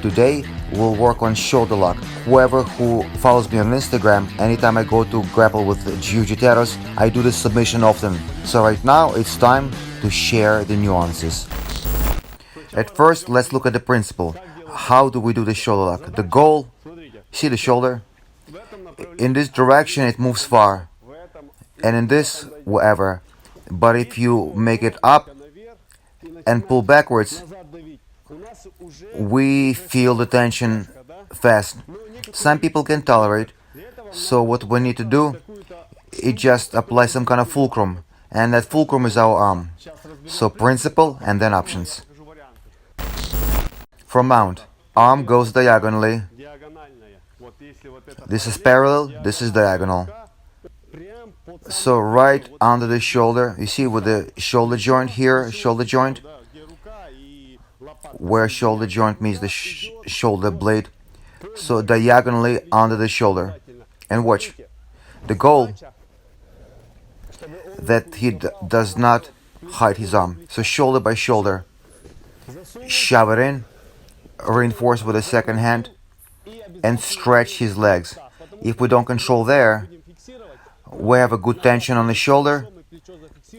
Today we'll work on shoulder lock. Whoever who follows me on Instagram, anytime I go to grapple with Jiu Jitsu, I do this submission often. So right now it's time to share the nuances. At first, let's look at the principle. How do we do the shoulder lock? The goal, see the shoulder? In this direction it moves far, and in this, wherever. But if you make it up and pull backwards, we feel the tension fast. Some people can tolerate, so what we need to do is just apply some kind of fulcrum, and that fulcrum is our arm. So principle and then options. From mount, arm goes diagonally. This is parallel, this is diagonal. So right under the shoulder, you see with the shoulder joint here, shoulder joint, where shoulder joint means the shoulder blade. So diagonally under the shoulder. And watch, the goal that he does not hide his arm. So shoulder by shoulder, shove it in, reinforce with the second hand, and stretch his legs. If we don't control there, we have a good tension on the shoulder,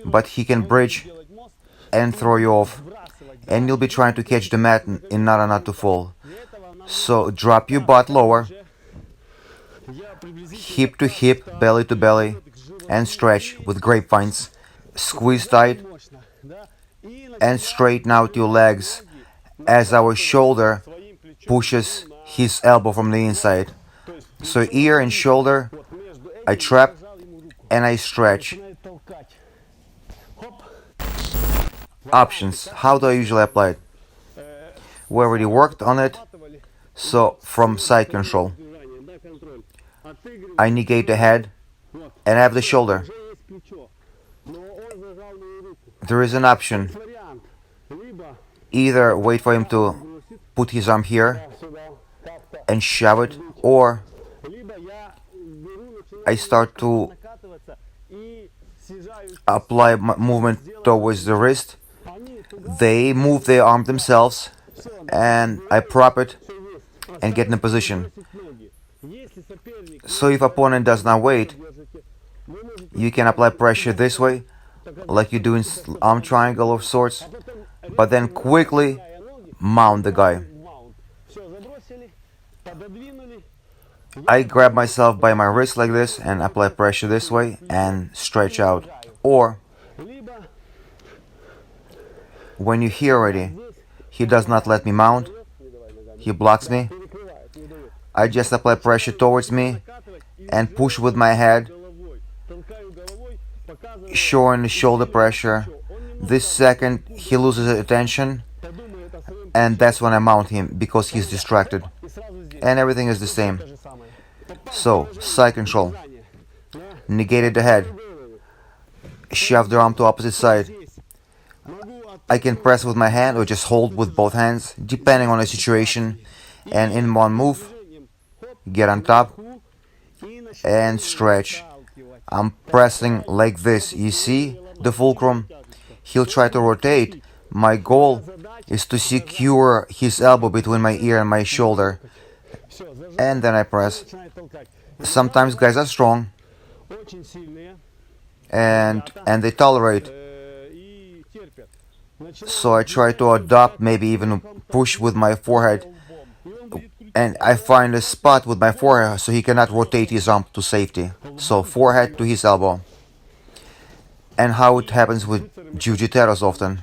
but he can bridge and throw you off, and you'll be trying to catch the mat in order not to fall. So drop your butt lower, hip to hip, belly to belly, and stretch with grapevines. Squeeze tight and straighten out your legs as our shoulder pushes his elbow from the inside. So ear and shoulder, I trap and I stretch. Options. How do I usually apply it? We already worked on it. So from side control, I negate the head and have the shoulder. There is an option. Either wait for him to put his arm here and shove it, or I start to apply movement towards the wrist. They move their arm themselves and I prop it and get in a position. So if opponent does not wait, you can apply pressure this way, like you do in arm triangle of sorts, but then quickly mount the guy. I grab myself by my wrist like this and apply pressure this way and stretch out. Or when you hear already, he does not let me mount, he blocks me, I just apply pressure towards me and push with my head, showing the shoulder pressure. This second he loses attention, and that's when I mount him because he's distracted, and everything is the same. So side control, negated the head, shove the arm to opposite side. I can press with my hand or just hold with both hands depending on the situation, and in one move get on top and stretch. I'm pressing like this. You see the fulcrum? He'll try to rotate. My goal is to secure his elbow between my ear and my shoulder, and then I press. Sometimes guys are strong and they tolerate, so I try to adopt, maybe even push with my forehead, and I find a spot with my forehead so he cannot rotate his arm to safety. So forehead to his elbow. And how it happens with Jiu Jitsu often.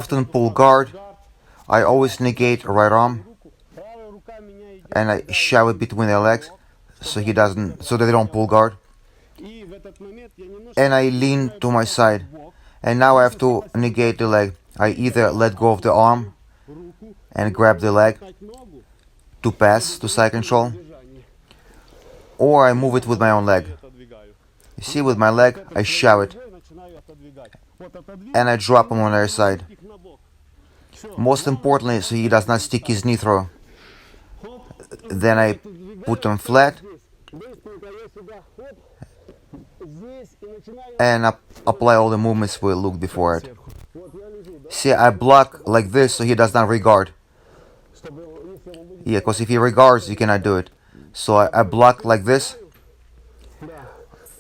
often pull guard. I always negate right arm, and I shove it between their legs so they don't pull guard. And I lean to my side, and now I have to negate the leg. I either let go of the arm and grab the leg to pass to side control, or I move it with my own leg. You see, with my leg, I shove it, and I drop him on the other side. Most importantly, so he does not stick his knee through. Then I put him flat, and apply all the movements we looked before it. See, I block like this so he does not regard. Yeah, because if he regards, you cannot do it. So I block like this,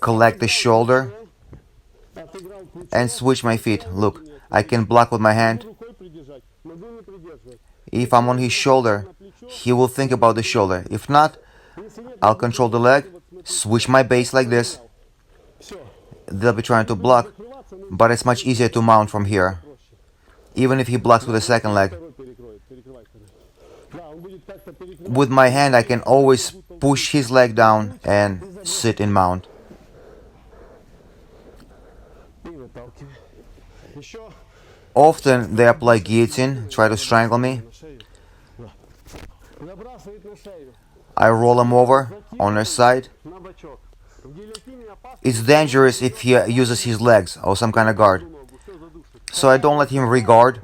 collect the shoulder, and switch my feet. Look, I can block with my hand. If I'm on his shoulder, he will think about the shoulder. If not, I'll control the leg, switch my base like this. They'll be trying to block, but it's much easier to mount from here, even if he blocks with the second leg. With my hand, I can always push his leg down and sit in mount. Often they apply guillotine, try to strangle me. I roll him over on their side. It's dangerous if he uses his legs or some kind of guard. So I don't let him regard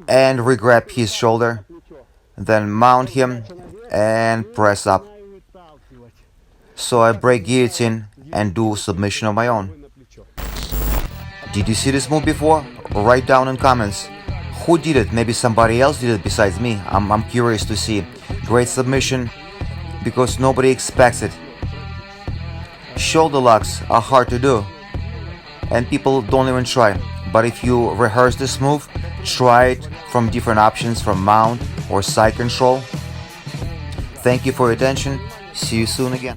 and regrab his shoulder, then mount him and press up. So I break guillotine and do submission of my own. Did you see this move before? Write down in comments. Who did it? Maybe somebody else did it besides me. I'm curious to see. Great submission because nobody expects it. Shoulder locks are hard to do and people don't even try. But if you rehearse this move, try it from different options, from mount or side control. Thank you for your attention. See you soon again.